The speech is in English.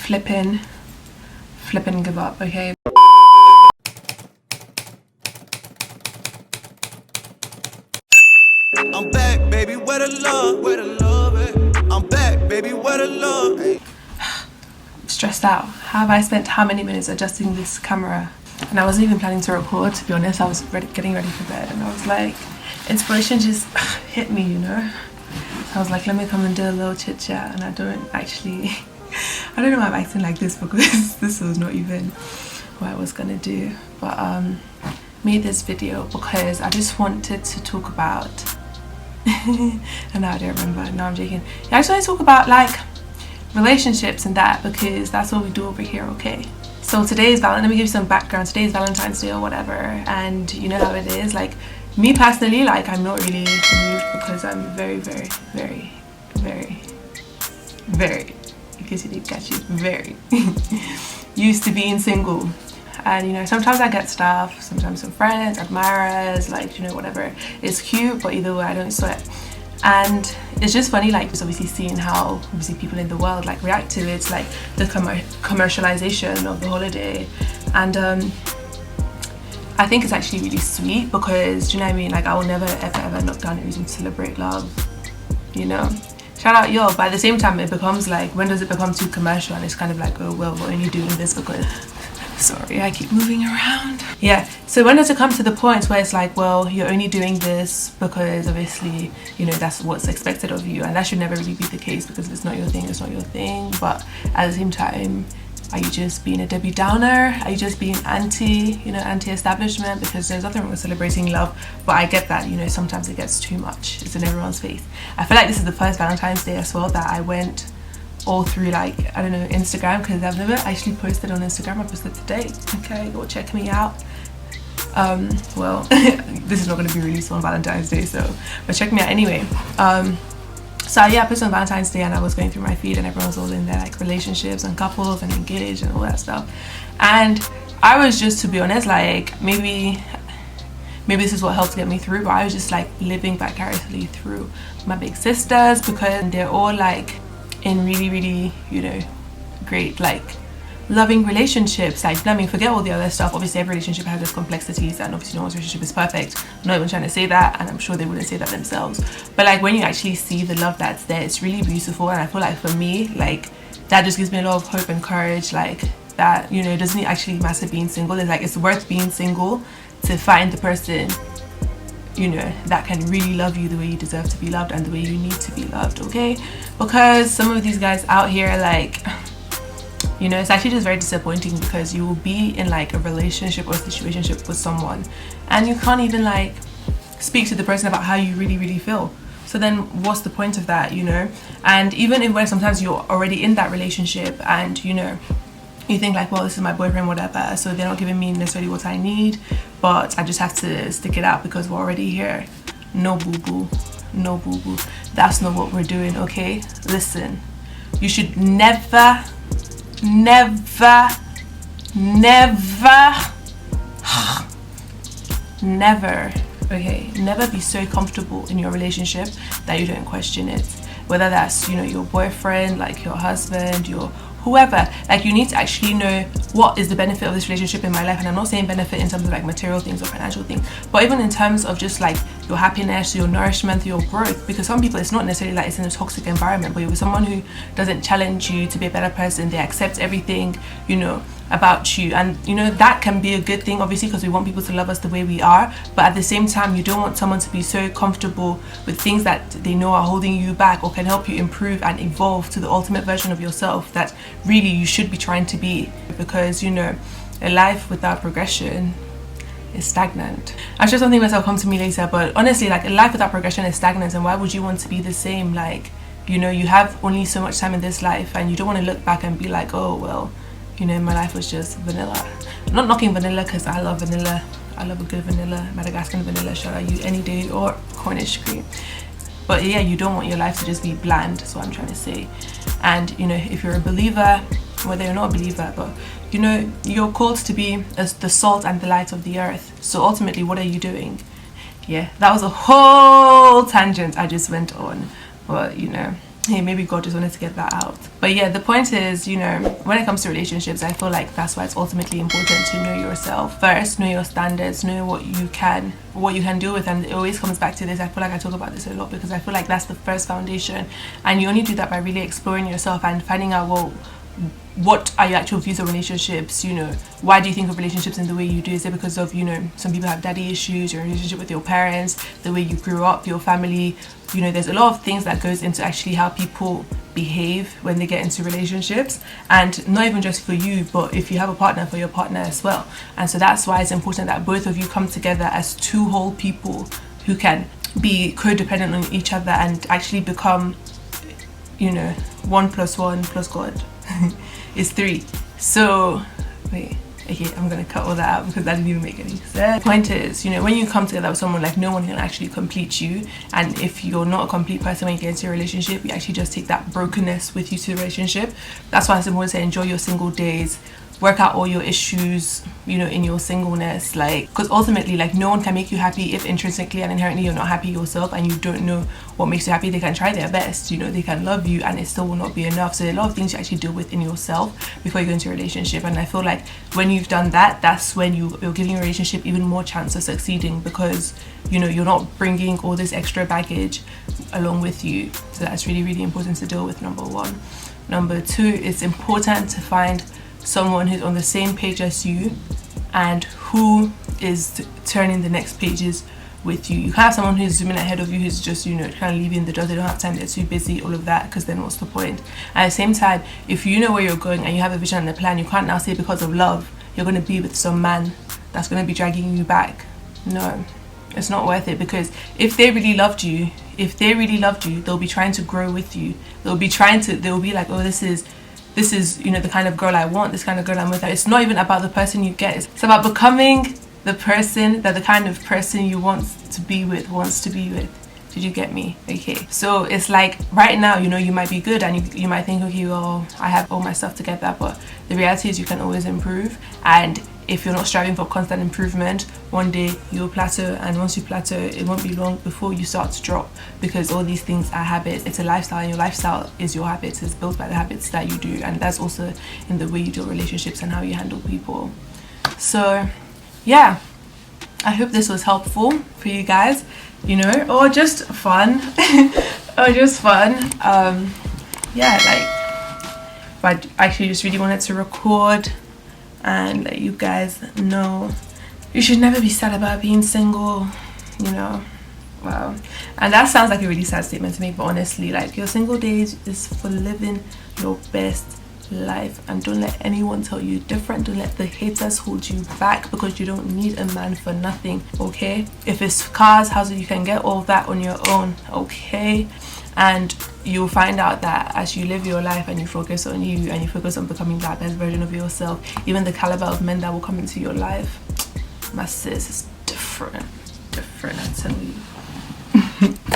flipping give up, okay? I'm back, baby, where the love at? I'm back, baby, where the love at? Stressed out. How have I spent how many minutes adjusting this camera? And I wasn't even planning to record, to be honest. I was getting ready for bed, and I was like, inspiration just hit me, you know? So I was like, let me come and do a little chit chat. And I don't know why I'm acting like this, because this was not even what I was gonna do. But made this video because I just wanted to talk about and now I don't remember. No, I'm joking. I just want to talk about like relationships and that, because that's what we do over here, okay? So today's let me give you some background. Today's Valentine's Day or whatever, and you know how it is. Like me personally, like I'm not really moved because I'm very, in case you didn't catch it, very used to being single. And you know, sometimes I get stuff, sometimes some friends, admirers, like, you know, whatever. It's cute, but either way I don't sweat. And it's just funny, like, just obviously seeing how obviously people in the world like react to it. It's like the commercialization of the holiday. And I think it's actually really sweet, because, do you know what I mean, like I will never ever knock down a reason to celebrate love, you know. Shout out y'all, but at the same time it becomes like, when does it become too commercial? And it's kind of like, oh well, we're only doing this because sorry, I keep moving around. Yeah, so when does it come to the point where it's like, well, you're only doing this because obviously, you know, that's what's expected of you, and that should never really be the case, because if it's not your thing, it's not your thing. But at the same time, are you just being a Debbie Downer? Are you just being anti-establishment? Because there's nothing wrong with celebrating love, but I get that, you know, sometimes it gets too much. It's in everyone's face. I feel like this is the first Valentine's Day as well that I went all through, like, I don't know, Instagram, because I've never actually posted on Instagram. I posted today, okay? Go check me out. Well, this is not going to be released on Valentine's Day, so, but check me out anyway. So yeah, I posted on Valentine's Day, and I was going through my feed, and everyone was all in there, like relationships and couples and engaged and all that stuff. And I was just, to be honest, like, maybe this is what helped get me through, but I was just like living vicariously through my big sisters, because they're all like in really, you know, great, like, loving relationships. Like, I mean, forget all the other stuff. Obviously every relationship has its complexities, and obviously no one's relationship is perfect. I'm not even trying to say that, and I'm sure they wouldn't say that themselves. But like, when you actually see the love that's there, it's really beautiful. And I feel like for me, like, that just gives me a lot of hope and courage, like, that, you know, it doesn't actually matter being single. It's like, it's worth being single to find the person, you know, that can really love you the way you deserve to be loved and the way you need to be loved, okay? Because some of these guys out here, like, you know, it's actually just very disappointing, because you will be in like a relationship or a situationship with someone, and you can't even like speak to the person about how you really feel. So then what's the point of that, you know? And even if, when sometimes you're already in that relationship, and you know, you think like, well, this is my boyfriend, whatever, so they're not giving me necessarily what I need, but I just have to stick it out because we're already here. No boo-boo, no boo-boo. That's not what we're doing, okay? Listen, you should never, okay, never be so comfortable in your relationship that you don't question it. Whether that's, you know, your boyfriend, like your husband, your whoever, like, you need to actually know what is the benefit of this relationship in my life. And I'm not saying benefit in terms of like material things or financial things, but even in terms of just like your happiness, your nourishment, your growth. Because some people, it's not necessarily like it's in a toxic environment, but you're with someone who doesn't challenge you to be a better person. They accept everything, you know, about you, and you know, that can be a good thing, obviously, because we want people to love us the way we are. But at the same time, you don't want someone to be so comfortable with things that they know are holding you back or can help you improve and evolve to the ultimate version of yourself that really you should be trying to be. Because, you know, a life without progression is stagnant. I'm sure something that'll come to me later, but honestly, like, a life without progression is stagnant. And why would you want to be the same? Like, you know, you have only so much time in this life, and you don't want to look back and be like, oh well, you know, my life was just vanilla. I'm not knocking vanilla, because I love vanilla. I love a good vanilla, Madagascan vanilla, shout out you any day, or Cornish cream. But yeah, you don't want your life to just be bland, is what I'm trying to say. And you know, if you're a believer, whether you're not a believer, but you know, you're called to be as the salt and the light of the earth. So ultimately, what are you doing? Yeah, that was a whole tangent I just went on. But you know, hey, maybe God just wanted to get that out. But yeah, the point is, you know, when it comes to relationships, I feel like that's why it's ultimately important to know yourself first, know your standards, know what you can deal with. And it always comes back to this. I feel like I talk about this a lot because I feel like that's the first foundation, and you only do that by really exploring yourself and finding out, well, what are your actual views of relationships? You know, why do you think of relationships in the way you do? Is it because of, you know, some people have daddy issues, your relationship with your parents, the way you grew up, your family? You know, there's a lot of things that goes into actually how people behave when they get into relationships, and not even just for you, but if you have a partner, for your partner as well. And so that's why it's important that both of you come together as two whole people who can be codependent on each other and actually become, you know, 1 + 1 + God is 3. So wait, okay, I'm gonna cut all that out because that didn't even make any sense. The point is, you know, when you come together with someone, like, no one can actually complete you, and if you're not a complete person when you get into a relationship, you actually just take that brokenness with you to the relationship. That's why it's important to enjoy your single days, work out all your issues, you know, in your singleness, like, because ultimately, like, no one can make you happy if intrinsically and inherently you're not happy yourself and you don't know what makes you happy. They can try their best, you know, they can love you, and it still will not be enough. So a lot of things you actually deal with in yourself before you go into a relationship. And I feel like when you've done that, that's when you're giving your relationship even more chance of succeeding, because, you know, you're not bringing all this extra baggage along with you. So that's really, really important to deal with, number one. Number two, it's important to find someone who's on the same page as you and who is turning the next pages with you. You can have someone who's zooming ahead of you, who's just, you know, kind of leaving the door, they don't have time, they're too busy, all of that, because then what's the point? At the same time, if you know where you're going and you have a vision and a plan, you can't now say because of love you're going to be with some man that's going to be dragging you back. No, it's not worth it, because if they really loved you, they'll be trying to grow with you. They'll be like, oh, this is, you know, the kind of girl I want, this kind of girl I'm with. It's not even about the person you get, it's about becoming the person that the kind of person you want to be with wants to be with. Did you get me? Okay, so it's like right now, you know, you might be good and you might think, okay, well, I have all my stuff together, but the reality is you can always improve. And if you're not striving for constant improvement, one day you'll plateau, and once you plateau, it won't be long before you start to drop, because all these things are habits. It's a lifestyle, and your lifestyle is your habits. It's built by the habits that you do, and that's also in the way you do relationships and how you handle people. So yeah, I hope this was helpful for you guys, you know, or just fun. Yeah, like, but I actually just really wanted to record and let you guys know you should never be sad about being single, you know. Wow. And that sounds like a really sad statement to me, but honestly, like, your single days is for living your best life, and don't let anyone tell you different. Don't let the haters hold you back, because you don't need a man for nothing, okay? If it's cars, houses, you can get all that on your own, okay? And you'll find out that as you live your life and you focus on you and you focus on becoming that best version of yourself, even the caliber of men that will come into your life, my sis, is different, I tell you.